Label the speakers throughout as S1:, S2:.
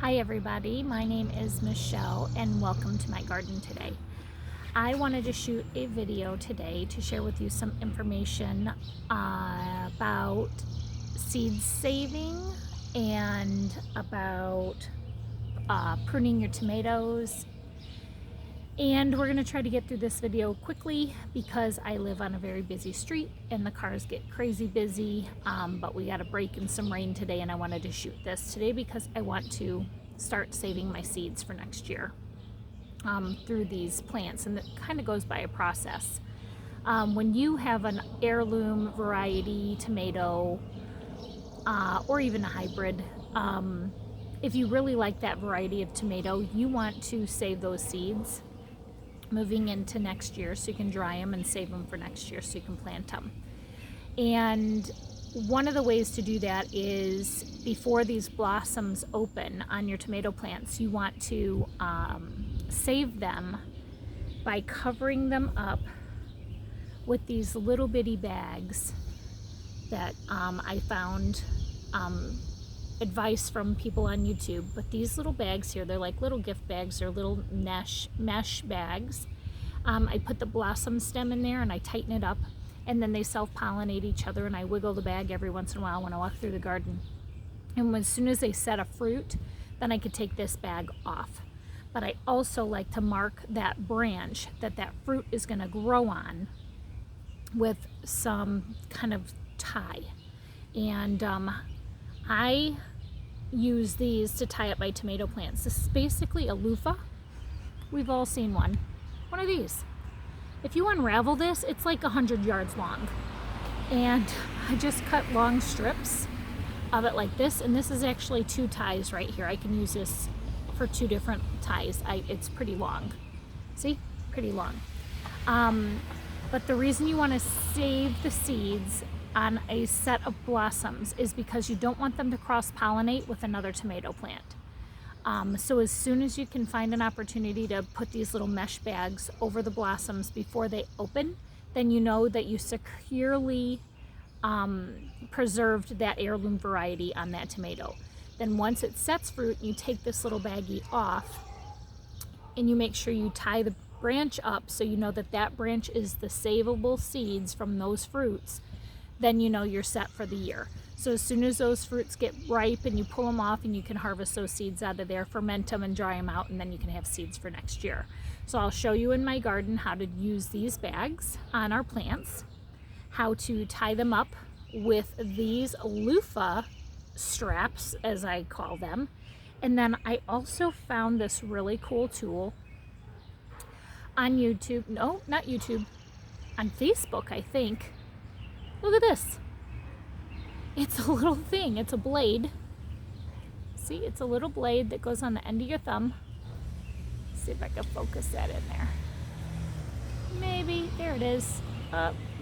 S1: Hi everybody, my name is Michelle and welcome to my garden today. I wanted to shoot a video today to share with you some information about seed saving and about pruning your tomatoes. And we're going to try to get through this video quickly because I live on a very busy street and the cars get crazy busy, but we got a break in some rain today and I wanted to shoot this today because I want to start saving my seeds for next year through these plants, and it kind of goes by a process. When you have an heirloom variety tomato or even a hybrid, if you really like that variety of tomato, you want to save those seeds moving into next year so you can dry them and save them for next year so you can plant them. And one of the ways to do that is before these blossoms open on your tomato plants, you want to save them by covering them up with these little bitty bags that I found advice from people on YouTube. But these little bags here, they're like little gift bags. They're little mesh bags. I put the blossom stem in there and I tighten it up, and then they self-pollinate each other, and I wiggle the bag every once in a while when I walk through the garden. And as soon as they set a fruit, then I could take this bag off. But I also like to mark that branch that fruit is going to grow on with some kind of tie. And I use these to tie up my tomato plants. This is basically a loofah. We've all seen one. One of these. If you unravel this, it's like 100 yards long. And I just cut long strips of it like this, and this is actually 2 ties right here. I can use this for 2 different ties. It's pretty long. See? Pretty long. But the reason you want to save the seeds on a set of blossoms is because you don't want them to cross-pollinate with another tomato plant. So as soon as you can find an opportunity to put these little mesh bags over the blossoms before they open, then you know that you securely preserved that heirloom variety on that tomato. Then once it sets fruit, you take this little baggie off and you make sure you tie the branch up so you know that branch is the savable seeds from those fruits. Then you know you're set for the year. So as soon as those fruits get ripe and you pull them off, and you can harvest those seeds out of there, ferment them and dry them out, and then you can have seeds for next year. So I'll show you in my garden how to use these bags on our plants, how to tie them up with these loofah straps, as I call them. And then I also found this really cool tool on YouTube. No, not YouTube. On Facebook, I think. Look at this. It's a little thing. It's a blade. See, it's a little blade that goes on the end of your thumb. Let's see if I can focus that in there. Maybe. There it is.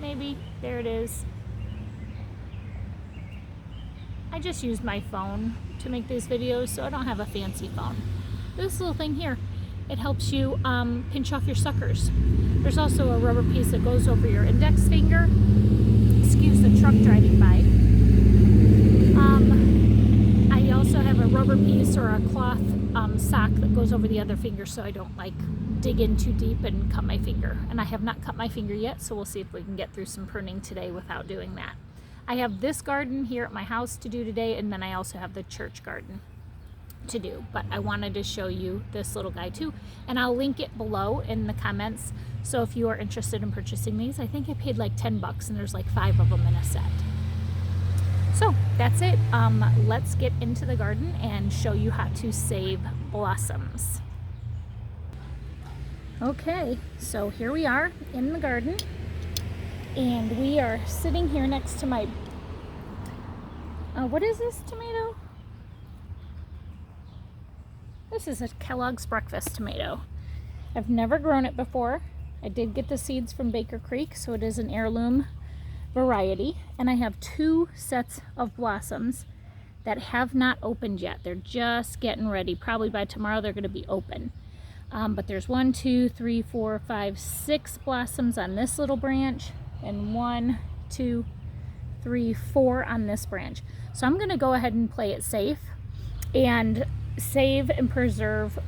S1: Maybe. There it is. I just use my phone to make these videos, so I don't have a fancy phone. This little thing here, it helps you pinch off your suckers. There's also a rubber piece that goes over your index finger. Excuse the truck driving by. I also have a rubber piece or a cloth sock that goes over the other finger so I don't dig in too deep and cut my finger. And I have not cut my finger yet, so we'll see if we can get through some pruning today without doing that. I have this garden here at my house to do today, and then I also have the church garden to do. But I wanted to show you this little guy too, and I'll link it below in the comments. So if you are interested in purchasing these, I think I paid like $10 and there's like 5 of them in a set. So that's it. Let's get into the garden and show you how to save blossoms. Okay, so here we are in the garden, and we are sitting here next to my, what is this tomato? This is a Kellogg's breakfast tomato. I've never grown it before. I did get the seeds from Baker Creek, so it is an heirloom variety. And I have 2 sets of blossoms that have not opened yet. They're just getting ready. Probably by tomorrow they're going to be open. But there's 1, 2, 3, 4, 5, 6 blossoms on this little branch, and 1, 2, 3, 4 on this branch. So I'm going to go ahead and play it safe and save and preserve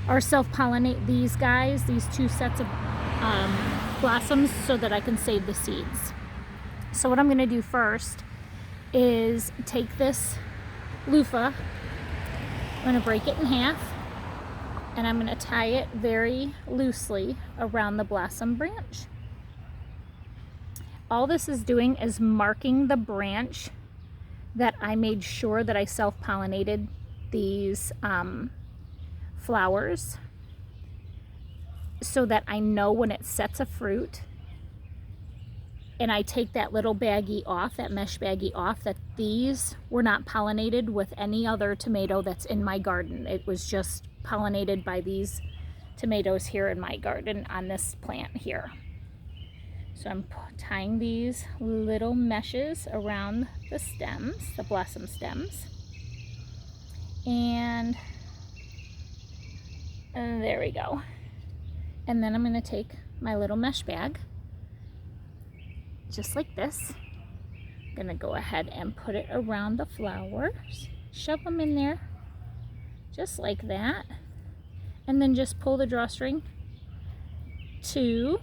S1: or self-pollinate these guys, these two sets of blossoms, so that I can save the seeds. So what I'm going to do first is take this loofah, I'm going to break it in half, and I'm going to tie it very loosely around the blossom branch. All this is doing is marking the branch that I made sure that I self-pollinated these flowers, so that I know when it sets a fruit and I take that little baggie off, that mesh baggie off, that these were not pollinated with any other tomato that's in my garden. It was just pollinated by these tomatoes here in my garden on this plant here. So I'm tying these little meshes around the stems, the blossom stems. And there we go. And then I'm going to take my little mesh bag, just like this. I'm going to go ahead and put it around the flowers, shove them in there, just like that. And then just pull the drawstring to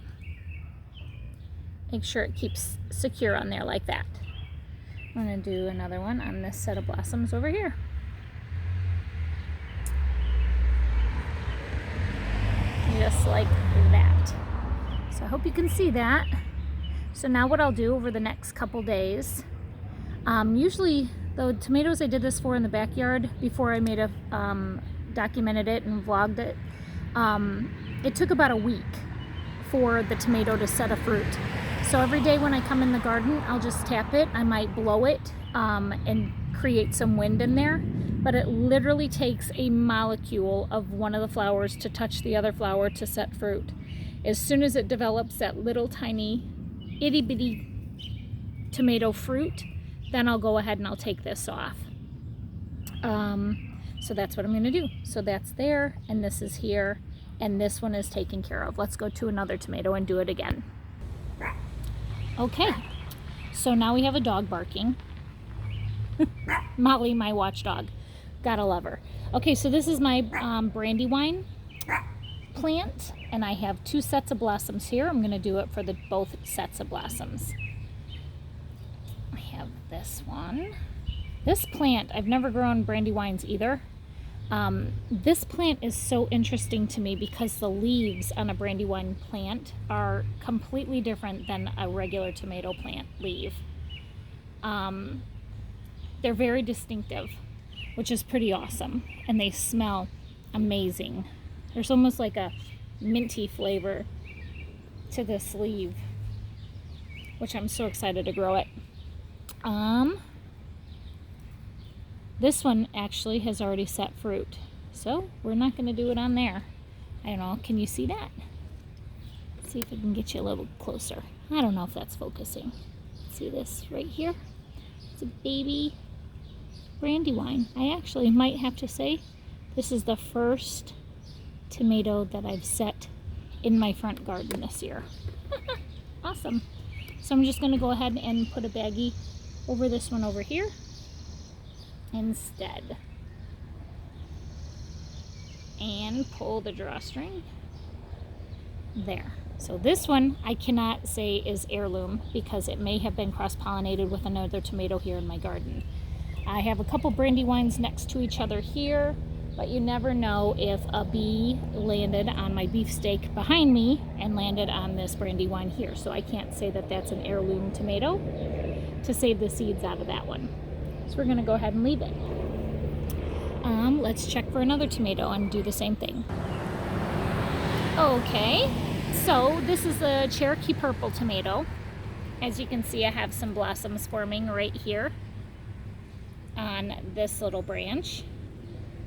S1: make sure it keeps secure on there like that. I'm going to do another one on this set of blossoms over here. Just like that. So I hope you can see that. So now what I'll do over the next couple days, usually the tomatoes I did this for in the backyard before I made a documented it and vlogged it, it took about a week for the tomato to set a fruit. So every day when I come in the garden, I'll just tap it. I might blow it and create some wind in there, but it literally takes a molecule of one of the flowers to touch the other flower to set fruit. As soon as it develops that little tiny itty bitty tomato fruit, then I'll go ahead and I'll take this off. So that's what I'm going to do. So that's there, and this is here, and this one is taken care of. Let's go to another tomato and do it again. Okay, so now we have a dog barking. Molly, my watchdog. Gotta love her. Okay, so this is my brandywine plant, and I have two sets of blossoms here. I'm going to do it for the both sets of blossoms. I have this one. This plant, I've never grown brandywines either. This plant is so interesting to me because the leaves on a brandywine plant are completely different than a regular tomato plant leaf. They're very distinctive, which is pretty awesome, and they smell amazing. There's almost like a minty flavor to this leaf, which I'm so excited to grow it. This one actually has already set fruit, so we're not going to do it on there. I don't know, can you see that? Let's see if I can get you a little closer. I don't know if that's focusing. See this right here? It's a baby brandywine. I actually might have to say this is the first tomato that I've set in my front garden this year. Awesome. So I'm just going to go ahead and put a baggie over this one over here instead, and pull the drawstring there. So this one I cannot say is heirloom because it may have been cross-pollinated with another tomato here in my garden. I have a couple brandywines next to each other here, but you never know if a bee landed on my beefsteak behind me and landed on this brandywine here. So I can't say that that's an heirloom tomato to save the seeds out of that one. So we're going to go ahead and leave it. Let's check for another tomato and do the same thing. Okay, so this is the Cherokee purple tomato. As you can see, I have some blossoms forming right here on this little branch.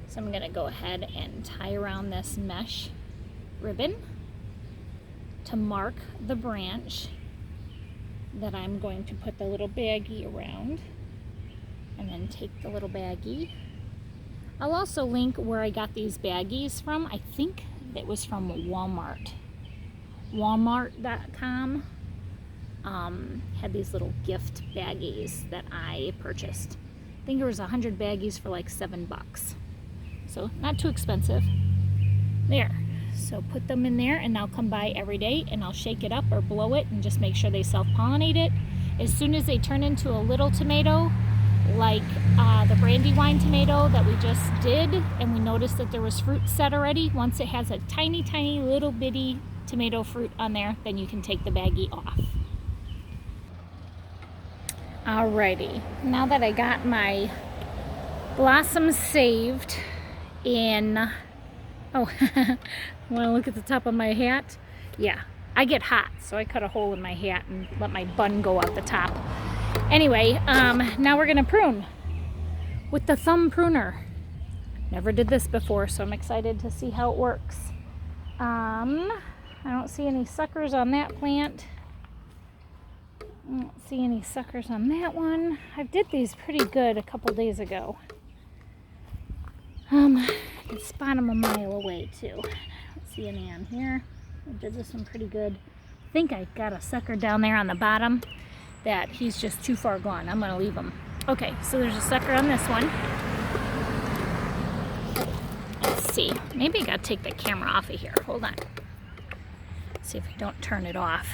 S1: So I'm going to go ahead and tie around this mesh ribbon to mark the branch that I'm going to put the little baggie around, and then take the little baggie. I'll also link where I got these baggies from. I think it was from Walmart. Walmart.com had these little gift baggies that I purchased. I think it was 100 baggies for like $7. So not too expensive. There. So put them in there, and I'll come by every day and I'll shake it up or blow it and just make sure they self-pollinate it. As soon as they turn into a little tomato, like the Brandywine tomato that we just did, and we noticed that there was fruit set already, once it has a tiny, tiny little bitty tomato fruit on there, then you can take the baggie off. Alrighty, now that I got my blossoms saved in, oh, want to look at the top of my hat? Yeah, I get hot, so I cut a hole in my hat and let my bun go out the top. Anyway, now we're gonna prune with the thumb pruner. Never did this before, so I'm excited to see how it works. I don't see any suckers on that plant. I don't see any suckers on that one. I did these pretty good a couple days ago. I can spot them a mile away too. I don't see any on here. I did this one pretty good. I think I got a sucker down there on the bottom that he's just too far gone. I'm gonna leave him. Okay, so there's a sucker on this one. Let's see. Maybe I gotta take the camera off of here. Hold on. See if I don't turn it off.